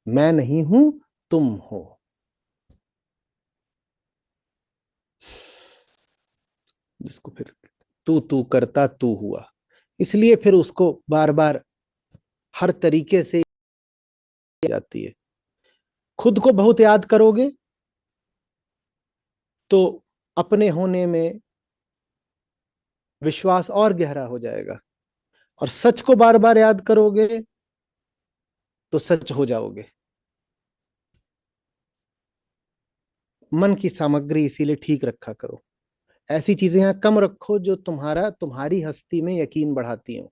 मैं नहीं हूं, तुम हो। जिसको फिर तू करता तू हुआ, इसलिए फिर उसको बार बार हर तरीके से जाती है। खुद को बहुत याद करोगे तो अपने होने में विश्वास और गहरा हो जाएगा, और सच को बार बार याद करोगे तो सच हो जाओगे। मन की सामग्री इसीलिए ठीक रखा करो। ऐसी चीजें यहां कम रखो जो तुम्हारी हस्ती में यकीन बढ़ाती हो,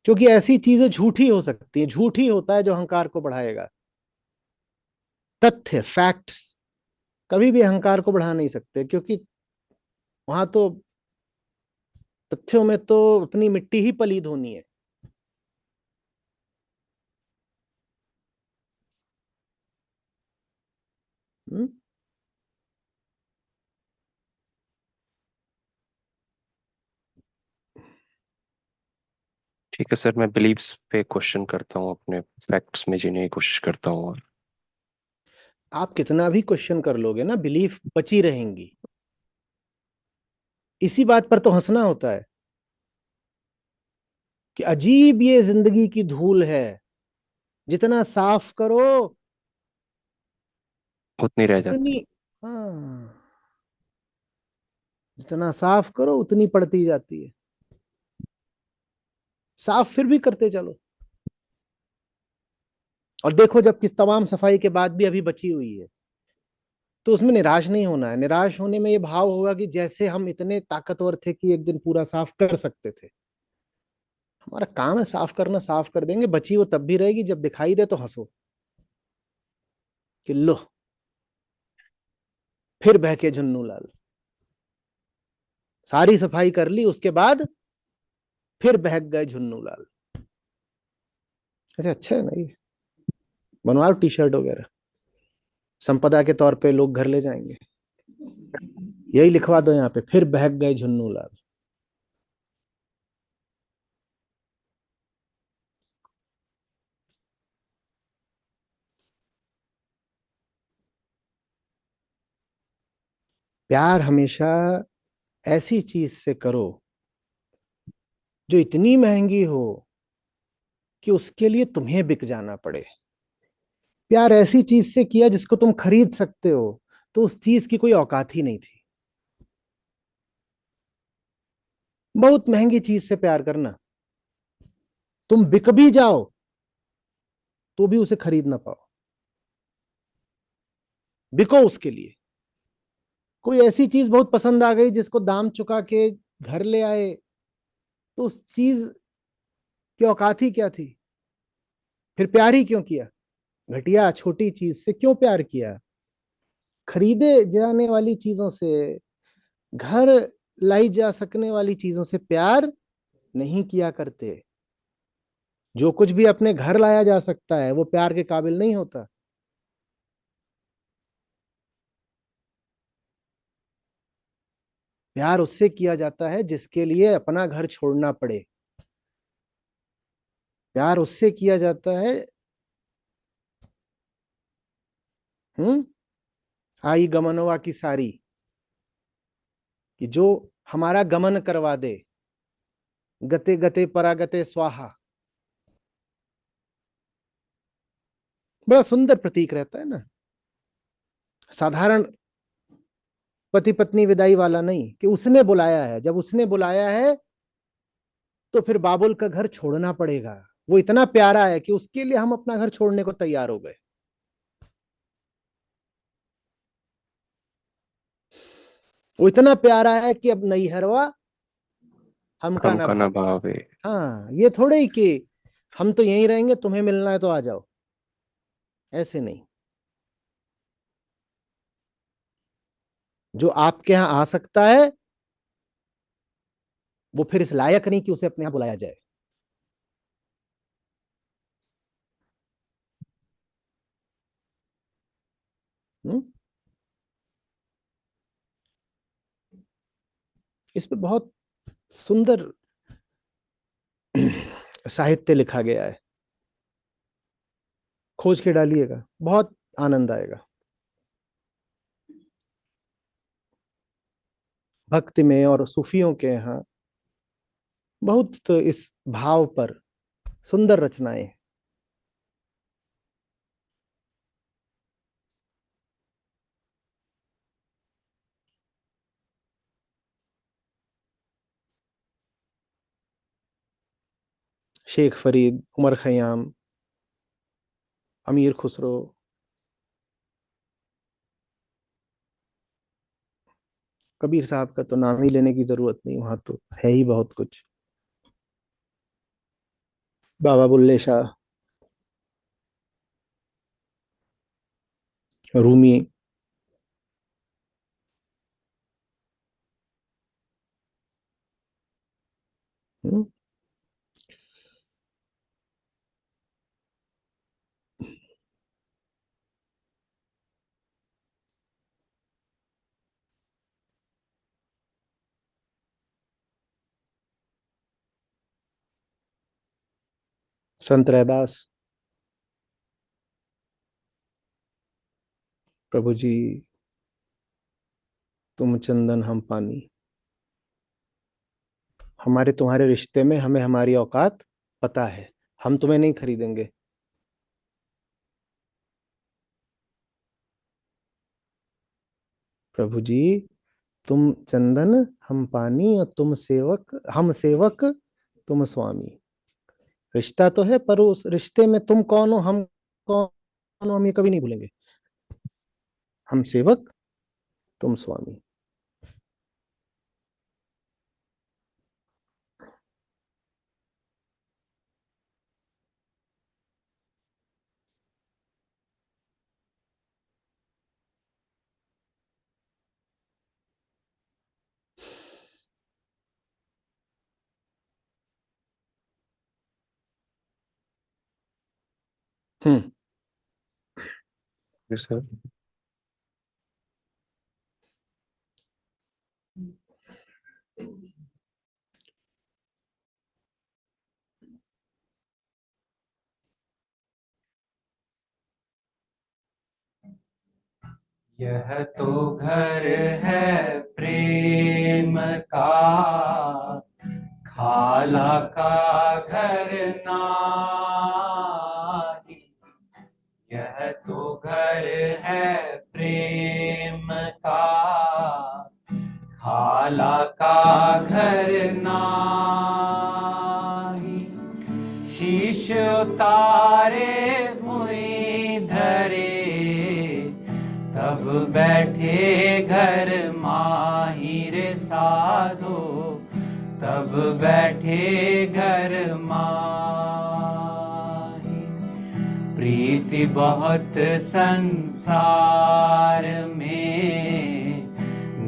क्योंकि ऐसी चीजें झूठी हो सकती हैं। झूठी होता है जो अहंकार को बढ़ाएगा। तथ्य, फैक्ट्स कभी भी अहंकार को बढ़ा नहीं सकते, क्योंकि वहां तो तथ्यों में तो अपनी मिट्टी ही पलीद होनी है। हुँ? ठीक है सर, मैं बिलीव्स पे क्वेश्चन करता हूँ, अपने फैक्ट्स में जीने की कोशिश करता हूँ। और आप कितना भी क्वेश्चन कर लोगे ना, बिलीफ बची रहेंगी। इसी बात पर तो हंसना होता है कि अजीब ये जिंदगी की धूल है, जितना साफ करो उतनी रह उतनी, जाती। हाँ, जितना साफ करो उतनी पड़ती जाती है। साफ फिर भी करते चलो, और देखो जब किस तमाम सफाई के बाद भी अभी बची हुई है, तो उसमें निराश नहीं होना है। निराश होने में ये भाव होगा कि जैसे हम इतने ताकतवर थे कि एक दिन पूरा साफ कर सकते थे। हमारा काम है साफ करना, साफ कर देंगे। बची वो तब भी रहेगी जब दिखाई दे तो हंसो कि लो, फिर बहके झुन्नू लाल। सारी सफाई कर ली, उसके बाद फिर बहक गए झुन्नू लाल। ऐसे अच्छा है ना ये? बनवाओ टी शर्ट वगैरह, संपदा के तौर पे लोग घर ले जाएंगे। यही लिखवा दो यहाँ पे, फिर बहक गए झुन्नू लाल। प्यार हमेशा ऐसी चीज से करो जो इतनी महंगी हो कि उसके लिए तुम्हें बिक जाना पड़े। प्यार ऐसी चीज से किया जिसको तुम खरीद सकते हो, तो उस चीज की कोई औकात ही नहीं थी। बहुत महंगी चीज से प्यार करना, तुम बिक भी जाओ तो भी उसे खरीद ना पाओ। बिको उसके लिए। कोई ऐसी चीज बहुत पसंद आ गई जिसको दाम चुका के घर ले आए, तो उस चीज की औकात ही क्या थी? फिर प्यार ही क्यों किया? घटिया छोटी चीज से क्यों प्यार किया? खरीदे जाने वाली चीजों से, घर लाई जा सकने वाली चीजों से प्यार नहीं किया करते। जो कुछ भी अपने घर लाया जा सकता है वो प्यार के काबिल नहीं होता। प्यार उससे किया जाता है जिसके लिए अपना घर छोड़ना पड़े। प्यार उससे किया जाता है, हम्म, आई गमनवा की सारी, कि जो हमारा गमन करवा दे। गते गते परागते स्वाहा, बड़ा सुंदर प्रतीक रहता है ना। साधारण पति पत्नी विदाई वाला नहीं, कि उसने बुलाया है। जब उसने बुलाया है तो फिर बाबुल का घर छोड़ना पड़ेगा। वो इतना प्यारा है कि उसके लिए हम अपना घर छोड़ने को तैयार हो गए। वो इतना प्यारा है कि अब नैहरवा हमका हम ना का ना भावे। भावे। हाँ, ये थोड़े ही कि हम तो यहीं रहेंगे, तुम्हें मिलना है तो आ जाओ। ऐसे नहीं। जो आपके यहाँ आ सकता है वो फिर इस लायक नहीं कि उसे अपने यहाँ बुलाया जाए। हुँ? इस पे बहुत सुंदर साहित्य लिखा गया है। खोज के डालिएगा, बहुत आनंद आएगा। भक्ति में और सूफियों के यहाँ बहुत तो इस भाव पर सुंदर रचनाएं। शेख फरीद, उमर खयाम, अमीर खुसरो, कबीर साहब का तो नाम ही लेने की जरूरत नहीं, वहां तो है ही बहुत कुछ। बाबा बुल्ले शाह, रूमी, हम्म, संत रैदास, प्रभु जी तुम चंदन हम पानी, हमारे तुम्हारे रिश्ते में हमें हमारी औकात पता है, हम तुम्हें नहीं खरीदेंगे। प्रभु जी तुम चंदन हम पानी और तुम सेवक, हम सेवक तुम स्वामी। रिश्ता तो है, पर उस रिश्ते में तुम कौन हो, हम कौन हो, हम ये कभी नहीं भूलेंगे। हम सेवक तुम स्वामी। हम्म। सर, यह तो घर है प्रेम का, खाला का घर नाही। यह तो घर है प्रेम का, खाला का घर नाही। शीश उतारे मुई धरे, तब बैठे घर माहिर साधो, तब बैठे घर माही। प्रीति बहुत संसार में,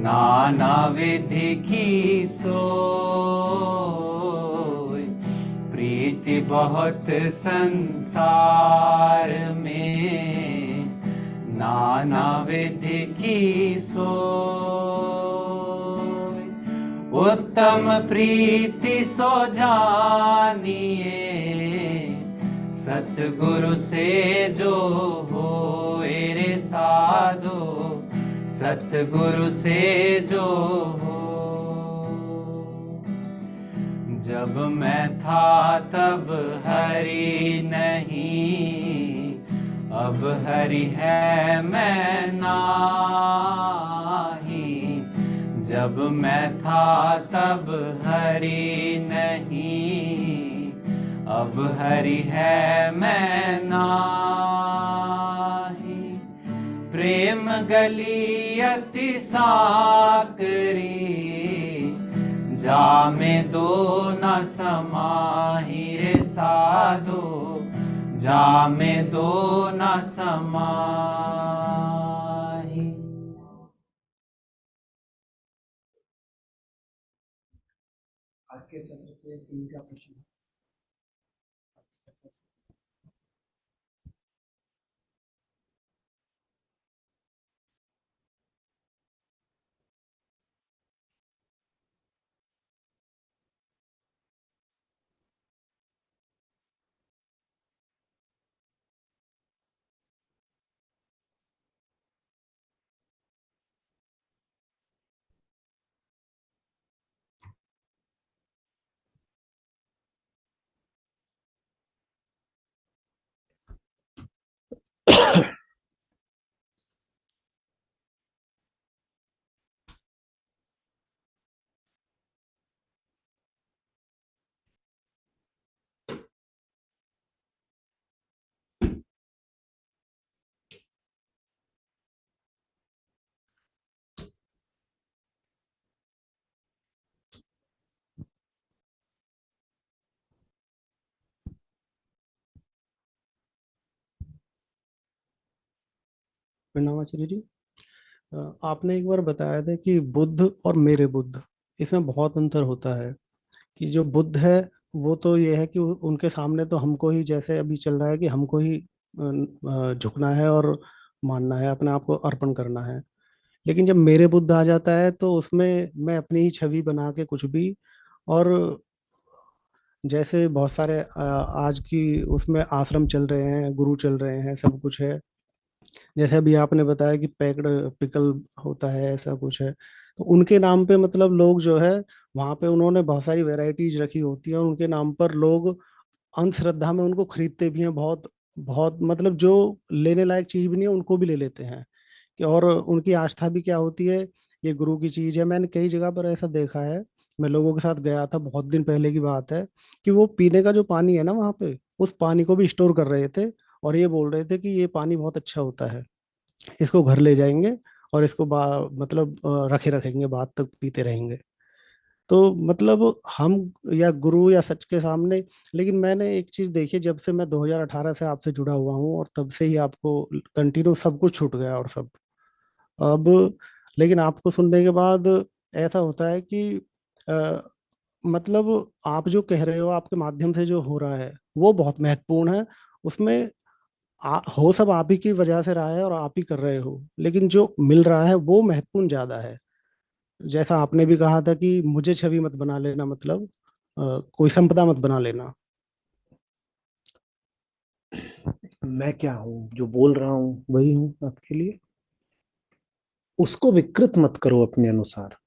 नाना विधि की सोई। प्रीति बहुत संसार में, नाना विधि की सोई। उत्तम प्रीति सो जानिए, सतगुरु से जो होए रे साधो, सतगुरु से जो हो। जब मैं था तब हरि नहीं, अब हरि है मैं नाही। जब मैं था तब हरि नहीं, अब हरि है मैं नाही। प्रेम गली अति साकरी, जामे दो न समाहि रे साधो, जामे दो न समाहि। आज के सत्र से इनका प्रश्न। प्रणाम आचार्य जी। आपने एक बार बताया था कि बुद्ध और मेरे बुद्ध, इसमें बहुत अंतर होता है। कि जो बुद्ध है वो तो ये है कि उनके सामने तो हमको ही, जैसे अभी चल रहा है कि हमको ही झुकना है और मानना है, अपने आप को अर्पण करना है। लेकिन जब मेरे बुद्ध आ जाता है तो उसमें मैं अपनी ही छवि बना के कुछ भी, और जैसे बहुत सारे आज की उसमें आश्रम चल रहे हैं, गुरु चल रहे हैं, सब कुछ है। जैसे अभी आपने बताया कि पैक्ड पिकल होता है, ऐसा कुछ है। तो उनके नाम पे मतलब लोग जो है, वहाँ पे उन्होंने बहुत सारी वैरायटीज रखी होती है, और उनके नाम पर लोग अंधश्रद्धा में उनको खरीदते भी हैं। बहुत बहुत मतलब जो लेने लायक चीज भी नहीं है उनको भी ले लेते हैं। कि और उनकी आस्था भी क्या होती है, ये गुरु की चीज है। मैंने कई जगह पर ऐसा देखा है। मैं लोगों के साथ गया था, बहुत दिन पहले की बात है, कि वो पीने का जो पानी है ना वहाँ पे, उस पानी को भी स्टोर कर रहे थे। और ये बोल रहे थे कि ये पानी बहुत अच्छा होता है, इसको घर ले जाएंगे और इसको मतलब रखे रखेंगे, बाद तक पीते रहेंगे। तो मतलब हम या गुरु या सच के सामने। लेकिन मैंने एक चीज देखी, जब से मैं 2018 से आपसे जुड़ा हुआ हूँ, और तब से ही आपको कंटिन्यू सब कुछ छूट गया और सब। अब लेकिन आपको सुनने के बाद ऐसा होता है कि अ, मतलब आप जो कह रहे हो, आपके माध्यम से जो हो रहा है वो बहुत महत्वपूर्ण है। उसमें हो सब आप ही की वजह से रहा है और आप ही कर रहे हो, लेकिन जो मिल रहा है वो महत्वपूर्ण ज्यादा है। जैसा आपने भी कहा था कि मुझे छवि मत बना लेना, मतलब कोई संपदा मत बना लेना। मैं क्या हूं, जो बोल रहा हूं वही हूं आपके लिए। उसको विकृत मत करो अपने अनुसार।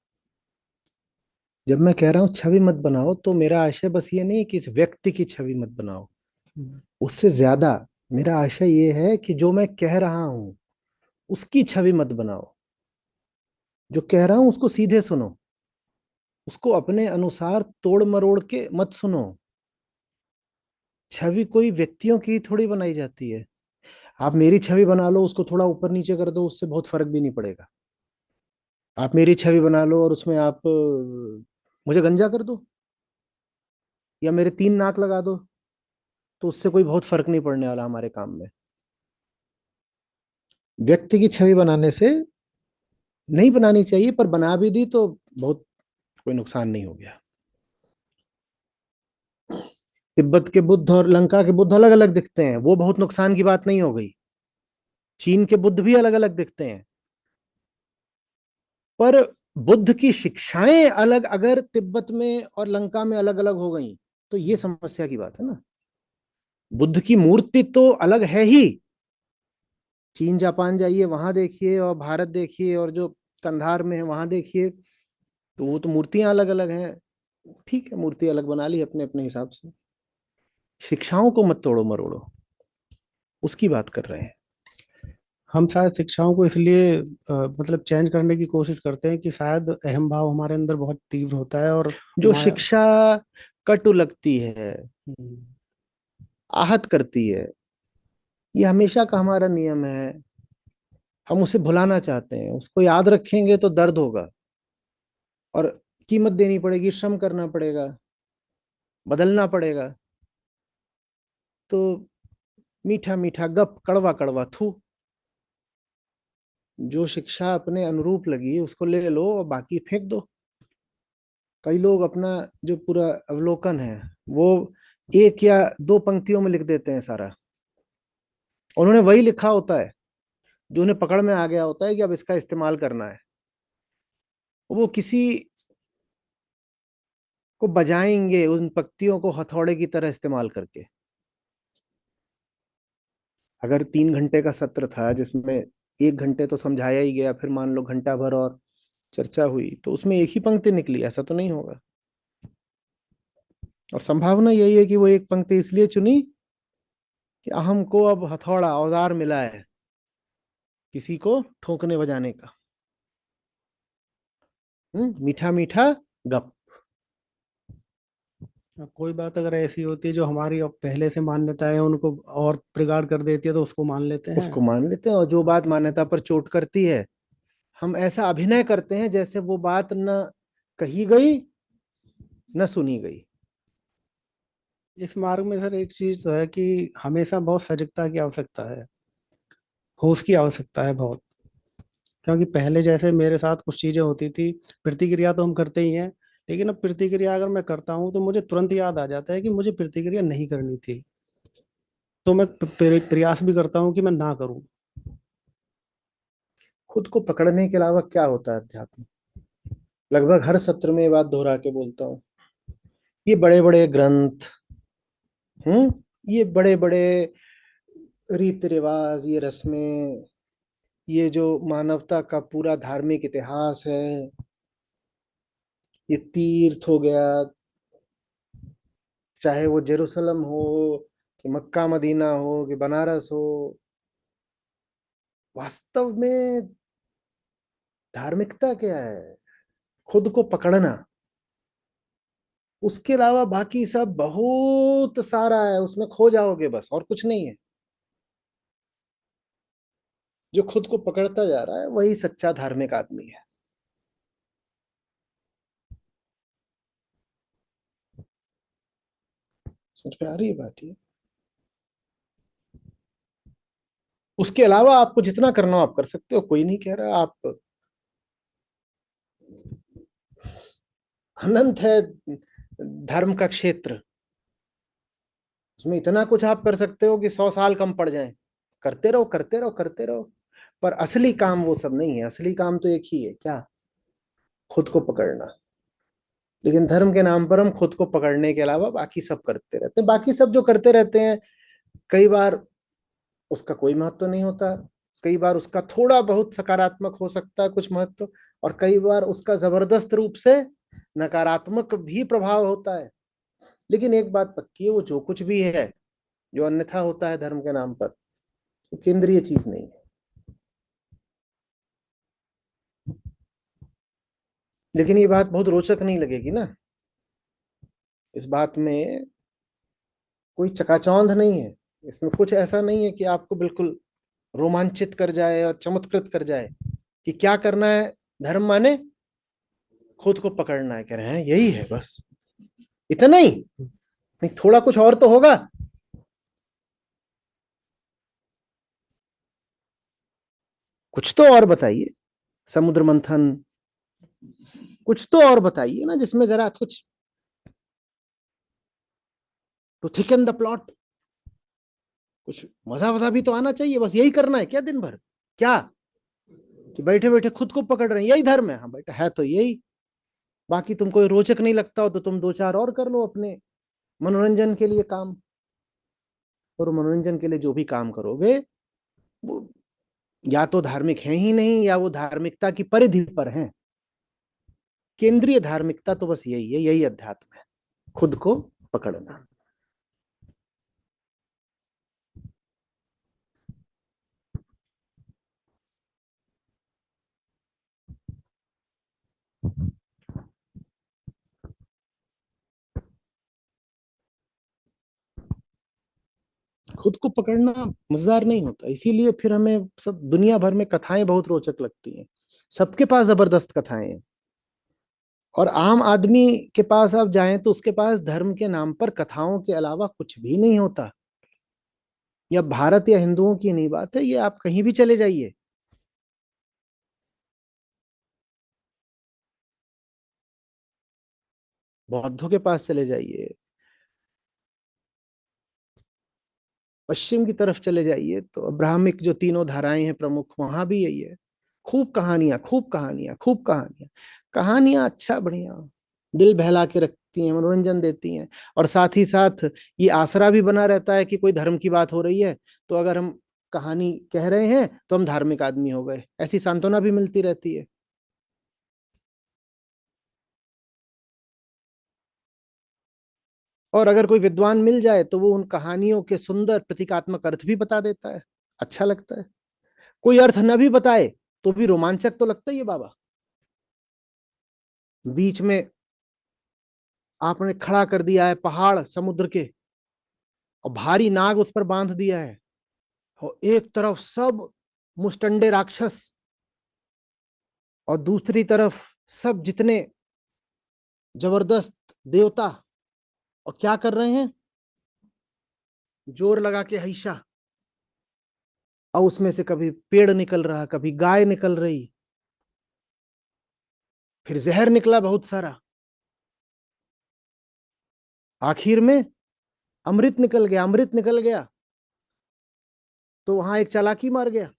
जब मैं कह रहा हूं छवि मत बनाओ, तो मेरा आशय बस ये नहीं कि इस व्यक्ति की छवि मत बनाओ। उससे ज्यादा मेरा आशय ये है कि जो मैं कह रहा हूं उसकी छवि मत बनाओ। जो कह रहा हूं उसको सीधे सुनो, उसको अपने अनुसार तोड़ मरोड़ के मत सुनो। छवि कोई व्यक्तियों की थोड़ी बनाई जाती है। आप मेरी छवि बना लो, उसको थोड़ा ऊपर नीचे कर दो, उससे बहुत फर्क भी नहीं पड़ेगा। आप मेरी छवि बना लो और उसमें आप मुझे गंजा कर दो, या मेरे 3 नाक लगा दो, तो उससे कोई बहुत फर्क नहीं पड़ने वाला हमारे काम में। व्यक्ति की छवि बनाने से नहीं बनानी चाहिए, पर बना भी दी तो बहुत कोई नुकसान नहीं हो गया। तिब्बत के बुद्ध और लंका के बुद्ध अलग अलग दिखते हैं, वो बहुत नुकसान की बात नहीं हो गई। चीन के बुद्ध भी अलग अलग दिखते हैं, पर बुद्ध की शिक्षाएं अलग अगर तिब्बत में और लंका में अलग अलग हो गई, तो ये समस्या की बात है ना। बुद्ध की मूर्ति तो अलग है ही। चीन जापान जाइए, वहां देखिए, और भारत देखिए, और जो कंधार में है वहां देखिए, तो वो तो मूर्तियां अलग अलग हैं। ठीक है, मूर्ति अलग बना ली अपने अपने हिसाब से। शिक्षाओं को मत तोड़ो मरोड़ो, उसकी बात कर रहे हैं। हम शायद शिक्षाओं को इसलिए मतलब चेंज करने की कोशिश करते हैं कि शायद अहम भाव हमारे अंदर बहुत तीव्र होता है, और जो हमारा। शिक्षा कटु लगती है, हम्म, आहत करती है, ये हमेशा का हमारा नियम है। हम उसे भुलाना चाहते हैं, उसको याद रखेंगे तो दर्द होगा, और कीमत देनी पड़ेगी, श्रम करना पड़ेगा, बदलना पड़ेगा। तो मीठा मीठा गप, कड़वा कड़वा थू। जो शिक्षा अपने अनुरूप लगी उसको ले लो और बाकी फेंक दो। कई लोग अपना जो पूरा अवलोकन है वो 1 या 2 पंक्तियों में लिख देते हैं सारा। उन्होंने वही लिखा होता है जो उन्हें पकड़ में आ गया होता है कि अब इसका इस्तेमाल करना है। वो किसी को बजाएंगे उन पंक्तियों को हथौड़े की तरह इस्तेमाल करके। अगर 3 घंटे का सत्र था जिसमें 1 घंटे तो समझाया ही गया, फिर मान लो घंटा भर और चर्चा हुई, तो उसमें एक ही पंक्ति निकली, ऐसा तो नहीं होगा। और संभावना यही है कि वो एक पंक्ति इसलिए चुनी कि अहम को अब हथौड़ा औजार मिला है किसी को ठोकने बजाने का। मीठा मीठा गप। अब कोई बात अगर ऐसी होती है जो हमारी अब पहले से मान्यता है उनको और प्रगाढ़ कर देती है, तो उसको मान लेते हैं। उसको मान लेते हैं, और जो बात मान्यता पर चोट करती है, हम ऐसा अभिनय करते हैं जैसे वो बात न कही गई न सुनी गई। इस मार्ग में सर एक चीज तो है कि हमेशा बहुत सजगता की आवश्यकता है। होश की आवश्यकता है बहुत। क्योंकि पहले जैसे मेरे साथ कुछ चीजें होती थी, प्रतिक्रिया तो हम करते ही हैं, लेकिन अब प्रतिक्रिया अगर मैं करता हूँ तो मुझे तुरंत याद आ जाता है कि मुझे प्रतिक्रिया नहीं करनी थी, तो मैं प्रयास भी करता हूँ कि मैं ना करूँ। खुद को पकड़ने के अलावा क्या होता है अध्यात्म? लगभग हर सत्र में ये बात दोहरा के बोलता हूँ। ये बड़े बड़े ग्रंथ, ये बड़े बड़े रीति रिवाज, ये रस्में, ये जो मानवता का पूरा धार्मिक इतिहास है, ये तीर्थ हो गया, चाहे वो जेरूसलम हो कि मक्का मदीना हो कि बनारस हो, वास्तव में धार्मिकता क्या है? खुद को पकड़ना। उसके अलावा बाकी सब बहुत सारा है, उसमें खो जाओगे बस, और कुछ नहीं है। जो खुद को पकड़ता जा रहा है वही सच्चा धार्मिक आदमी है। समझ में आ रही है बात? ये उसके अलावा आपको जितना करना हो आप कर सकते हो, कोई नहीं कह रहा। आप अनंत है धर्म का क्षेत्र, उसमें इतना कुछ आप कर सकते हो कि 100 साल कम पड़ जाएं। करते रहो करते रहो करते रहो। पर असली काम वो सब नहीं है। असली काम तो एक ही है, क्या? खुद को पकड़ना। लेकिन धर्म के नाम पर हम खुद को पकड़ने के अलावा बाकी सब करते रहते हैं। बाकी सब जो करते रहते हैं, कई बार उसका कोई महत्व नहीं होता, कई बार उसका थोड़ा बहुत सकारात्मक हो सकता है कुछ महत्व, और कई बार उसका जबरदस्त रूप से नकारात्मक भी प्रभाव होता है। लेकिन एक बात पक्की है, वो जो कुछ भी है, जो अन्यथा होता है धर्म के नाम पर, वो केंद्रीय चीज नहीं है। लेकिन ये बात बहुत रोचक नहीं लगेगी ना? इस बात में कोई चकाचौंध नहीं है। इसमें कुछ ऐसा नहीं है कि आपको बिल्कुल रोमांचित कर जाए और चमत्कृत कर जाए कि क्या करना है। धर्म माने खुद को पकड़ना है, कह रहे हैं यही है बस, इतना ही नहीं, थोड़ा कुछ और तो होगा। कुछ तो और बताइए, समुद्र मंथन, कुछ तो और बताइए ना, जिसमें जरा कुछ टू थिकन द प्लॉट, कुछ मजा वजा भी तो आना चाहिए। बस यही करना है क्या दिन भर? क्या कि बैठे बैठे खुद को पकड़ रहे हैं, यही धर्म है? हाँ बेटा, है तो यही। बाकी तुम कोई रोचक नहीं लगता हो तो तुम दो चार और कर लो अपने मनोरंजन के लिए काम। और मनोरंजन के लिए जो भी काम करोगे वो या तो धार्मिक है ही नहीं, या वो धार्मिकता की परिधि पर है। केंद्रीय धार्मिकता तो बस यही है, यही अध्यात्म है, खुद को पकड़ना। खुद को पकड़ना मजेदार नहीं होता, इसीलिए फिर हमें सब दुनिया भर में कथाएं बहुत रोचक लगती हैं। सबके पास जबरदस्त कथाएं हैं। और आम आदमी के पास आप जाएं तो उसके पास धर्म के नाम पर कथाओं के अलावा कुछ भी नहीं होता। या भारत या हिंदुओं की नहीं बात है, ये आप कहीं भी चले जाइए। बौद्धों के पास चले जाइए, पश्चिम की तरफ चले जाइए तो ब्राह्मिक जो तीनों धाराएं हैं प्रमुख, वहां भी यही है। खूब कहानियां, खूब कहानियां, खूब कहानियां। कहानियां अच्छा बढ़िया दिल बहला के रखती हैं, मनोरंजन देती हैं। और साथ ही साथ ये आसरा भी बना रहता है कि कोई धर्म की बात हो रही है तो अगर हम कहानी कह रहे हैं तो हम धार्मिक आदमी हो गए, ऐसी सांत्वना भी मिलती रहती है। और अगर कोई विद्वान मिल जाए तो वो उन कहानियों के सुंदर प्रतीकात्मक अर्थ भी बता देता है, अच्छा लगता है। कोई अर्थ न भी बताए तो भी रोमांचक तो लगता ही है बाबा। बीच में आपने खड़ा कर दिया है पहाड़ समुद्र के, और भारी नाग उस पर बांध दिया है, और एक तरफ सब मुस्टंडे राक्षस, और दूसरी तरफ सब जितने जबरदस्त देवता, और क्या कर रहे हैं? जोर लगा के हईशा, और उसमें से कभी पेड़ निकल रहा, कभी गाय निकल रही, फिर जहर निकला बहुत सारा, आखिर में अमृत निकल गया। अमृत निकल गया तो वहां एक चालाकी मार गया,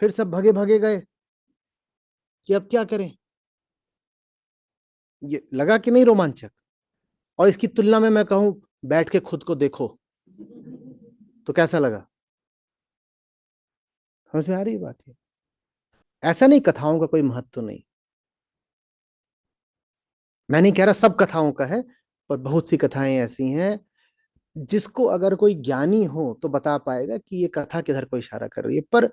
फिर सब भगे भगे गए कि अब क्या करें। ये लगा कि नहीं रोमांचक? और इसकी तुलना में मैं कहूं बैठ के खुद को देखो तो कैसा लगा? समझ में आ रही बात है? ऐसा नहीं कथाओं का कोई महत्व नहीं, मैं नहीं कह रहा सब कथाओं का है, पर बहुत सी कथाएं ऐसी हैं जिसको अगर कोई ज्ञानी हो तो बता पाएगा कि ये कथा किधर को इशारा कर रही है। पर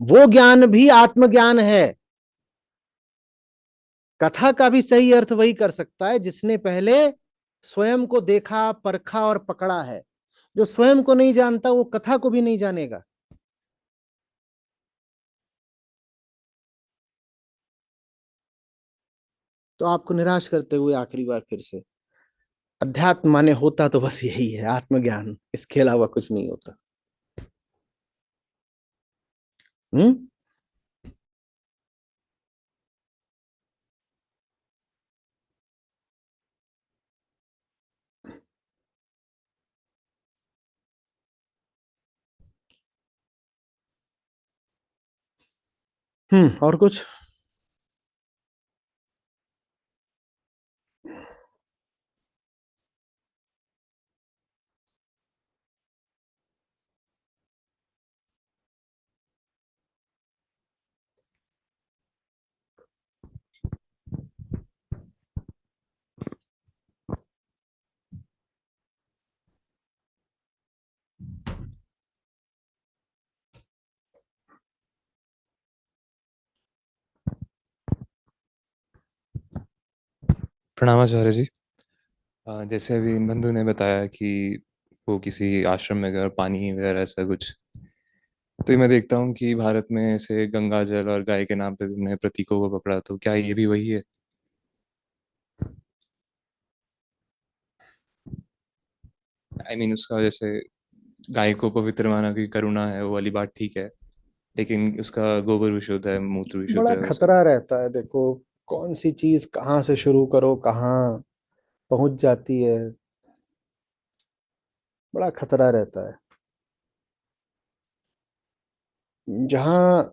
वो ज्ञान भी आत्मज्ञान है। कथा का भी सही अर्थ वही कर सकता है जिसने पहले स्वयं को देखा, परखा और पकड़ा है। जो स्वयं को नहीं जानता वो कथा को भी नहीं जानेगा। तो आपको निराश करते हुए आखिरी बार फिर से, अध्यात्म माने होता तो बस यही है, आत्मज्ञान, इसके अलावा कुछ नहीं होता। हम्म। और कुछ? प्रणाम आचार्य जी। जैसे अभी इन बंधु ने बताया कि वो किसी आश्रम में गए और पानी वगैरह ऐसा कुछ, तो ये मैं देखता हूँ कि भारत में ऐसे गंगा जल और गाय के नाम पे भी हमने प्रतीकों को पकड़ा, तो क्या ये भी वही है? उसका जैसे गाय को पवित्र माना कि करुणा है, वो वाली बात ठीक है, लेकिन उसका गोबर विशुद्ध है, मूत्र विशुद्ध बड़ा है उसका। खतरा रहता है, देखो कौन सी चीज कहाँ से शुरू करो, कहाँ पहुंच जाती है, बड़ा खतरा रहता है। जहां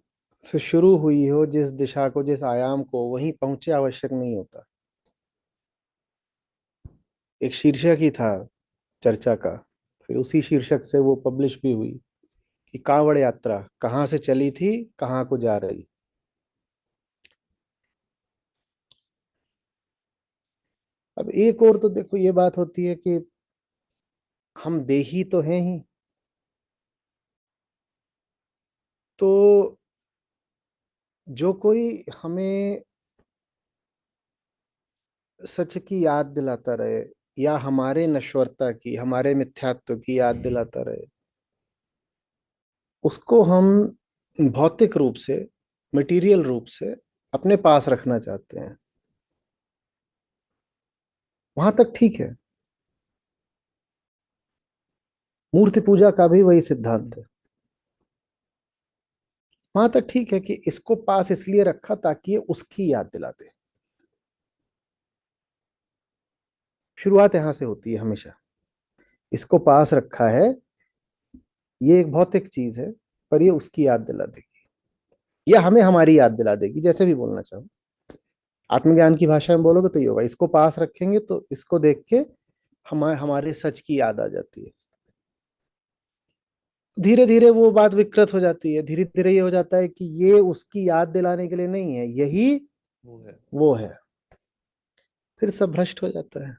से शुरू हुई हो, जिस दिशा को, जिस आयाम को, वहीं पहुंचे आवश्यक नहीं होता। एक शीर्षक ही था चर्चा का, फिर उसी शीर्षक से वो पब्लिश भी हुई कि कांवड़ यात्रा कहाँ से चली थी, कहाँ को जा रही। अब एक और तो देखो ये बात होती है कि हम देही तो हैं ही, तो जो कोई हमें सच की याद दिलाता रहे, या हमारे नश्वरता की, हमारे मिथ्यात्व की याद दिलाता रहे, उसको हम भौतिक रूप से, मटेरियल रूप से अपने पास रखना चाहते हैं। वहां तक ठीक है, मूर्ति पूजा का भी वही सिद्धांत है। वहां तक ठीक है कि इसको पास इसलिए रखा ताकि ये उसकी याद दिला दे। शुरुआत यहां से होती है हमेशा। इसको पास रखा है, ये एक भौतिक चीज है, पर ये उसकी याद दिला देगी, या हमें हमारी याद दिला देगी, जैसे भी बोलना चाहो। आत्मज्ञान की भाषा में बोलोगे तो ये होगा, इसको पास रखेंगे तो इसको देख के हमारे सच की याद आ जाती है। धीरे धीरे वो बात विकृत हो जाती है, धीरे धीरे ये हो जाता है कि ये उसकी याद दिलाने के लिए नहीं है, यही वो है। फिर सब भ्रष्ट हो जाता है।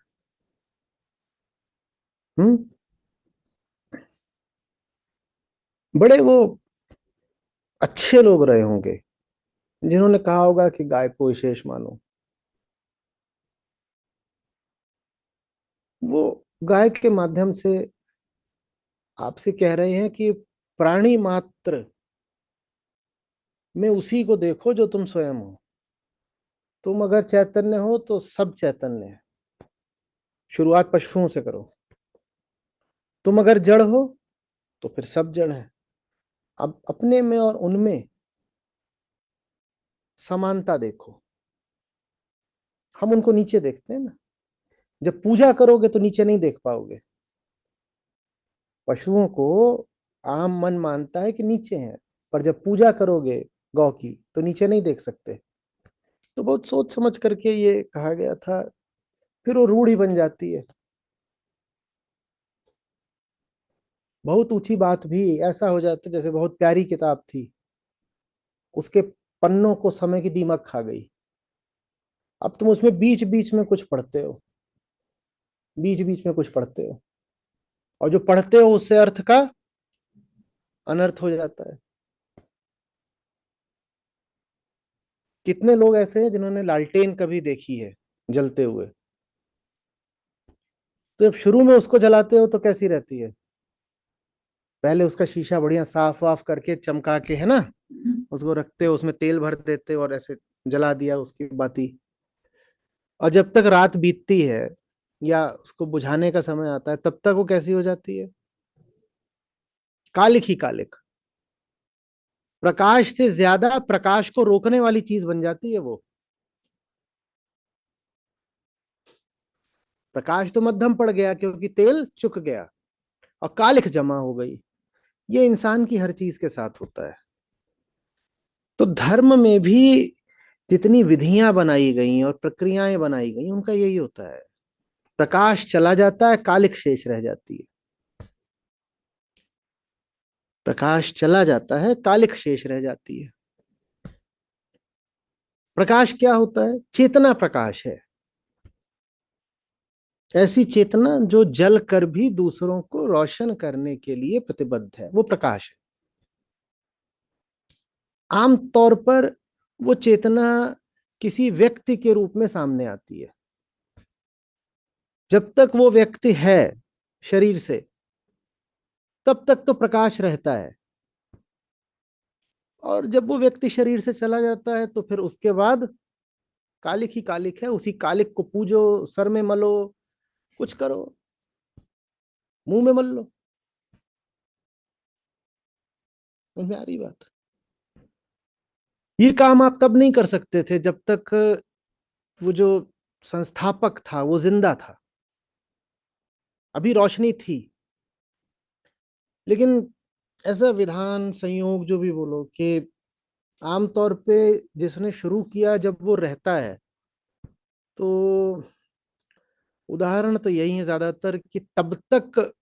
हम्म। बड़े वो अच्छे लोग रहे होंगे जिन्होंने कहा होगा कि गाय को विशेष मानो। वो गाय के माध्यम से आपसे कह रहे हैं कि प्राणी मात्र में उसी को देखो जो तुम स्वयं हो। तुम अगर चैतन्य हो तो सब चैतन्य है। शुरुआत पशुओं से करो। तुम अगर जड़ हो तो फिर सब जड़ है। अब अपने में और उनमें समानता देखो। हम उनको नीचे देखते हैं ना, जब पूजा करोगे तो नीचे नहीं देख पाओगे। पशुओं को आम मन मानता है कि नीचे हैं, पर जब पूजा करोगे गौ की तो नीचे नहीं देख सकते। तो बहुत सोच समझ करके ये कहा गया था, फिर वो रूढ़ी बन जाती है। बहुत ऊंची बात भी ऐसा हो जाता है, जैसे बहुत प्यारी किताब थी, उसके पन्नों को समय की दीमक खा गई। अब तुम उसमें बीच बीच में कुछ पढ़ते हो, बीच बीच में कुछ पढ़ते हो, और जो पढ़ते हो उससे अर्थ का अनर्थ हो जाता है। कितने लोग ऐसे हैं जिन्होंने लालटेन कभी देखी है जलते हुए? तो जब शुरू में उसको जलाते हो तो कैसी रहती है? पहले उसका शीशा बढ़िया साफ वाफ करके चमका के, है ना, उसको रखते हो, उसमें तेल भर देते हो और ऐसे जला दिया उसकी बाती। और जब तक रात बीतती है या उसको बुझाने का समय आता है, तब तक वो कैसी हो जाती है? कालिक ही कालिक। प्रकाश से ज्यादा प्रकाश को रोकने वाली चीज बन जाती है वो। प्रकाश तो मध्यम पड़ गया क्योंकि तेल चुक गया, और कालिख जमा हो गई। ये इंसान की हर चीज के साथ होता है। तो धर्म में भी जितनी विधियां बनाई गई और प्रक्रियाएं बनाई गई, उनका यही होता है। प्रकाश चला जाता है, कालिख शेष रह जाती है। प्रकाश चला जाता है, कालिख शेष रह जाती है। प्रकाश क्या होता है? चेतना प्रकाश है। ऐसी चेतना जो जल कर भी दूसरों को रोशन करने के लिए प्रतिबद्ध है, वो प्रकाश है। आमतौर पर वो चेतना किसी व्यक्ति के रूप में सामने आती है। जब तक वो व्यक्ति है शरीर से, तब तक तो प्रकाश रहता है। और जब वो व्यक्ति शरीर से चला जाता है तो फिर उसके बाद कालिक ही कालिक है। उसी कालिक को पूजो, सर में मलो, कुछ करो, मुंह में मल लो। समझ आ रही बात? ये काम आप तब नहीं कर सकते थे जब तक वो जो संस्थापक था वो जिंदा था। अभी रोशनी थी, लेकिन ऐसा विधान संयोग जो भी बोलो कि आमतौर पे जिसने शुरू किया जब वो रहता है, तो उदाहरण तो यही है ज्यादातर कि तब तक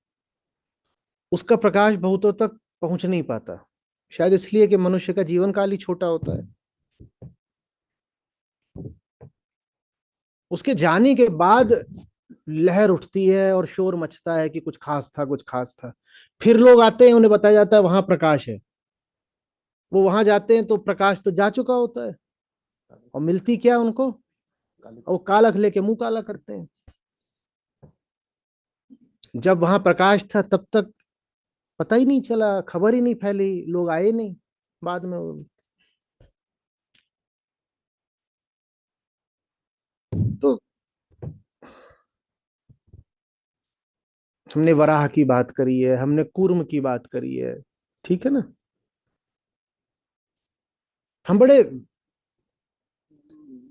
उसका प्रकाश बहुतों तक पहुंच नहीं पाता। शायद इसलिए कि मनुष्य का जीवन काल ही छोटा होता है। उसके जाने के बाद लहर उठती है और शोर मचता है कि कुछ खास था, कुछ खास था। फिर लोग आते हैं, उन्हें बताया जाता है वहां प्रकाश है। वो वहां जाते हैं तो प्रकाश तो जा चुका होता है, और मिलती क्या उनको? वो कालख लेके मुंह काला करते हैं। जब वहां प्रकाश था तब तक पता ही नहीं चला, खबर ही नहीं फैली, लोग आए नहीं बाद में। तो हमने वराह की बात करी है, हमने कूर्म की बात करी है, ठीक है ना। हम बड़े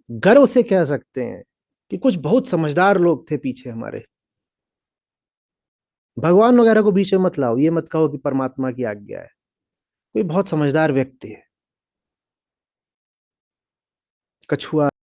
गर्व से कह सकते हैं कि कुछ बहुत समझदार लोग थे पीछे हमारे। भगवान वगैरह को बीच में मत लाओ, ये मत कहो कि परमात्मा की आज्ञा है। कोई बहुत समझदार व्यक्ति है, कछुआ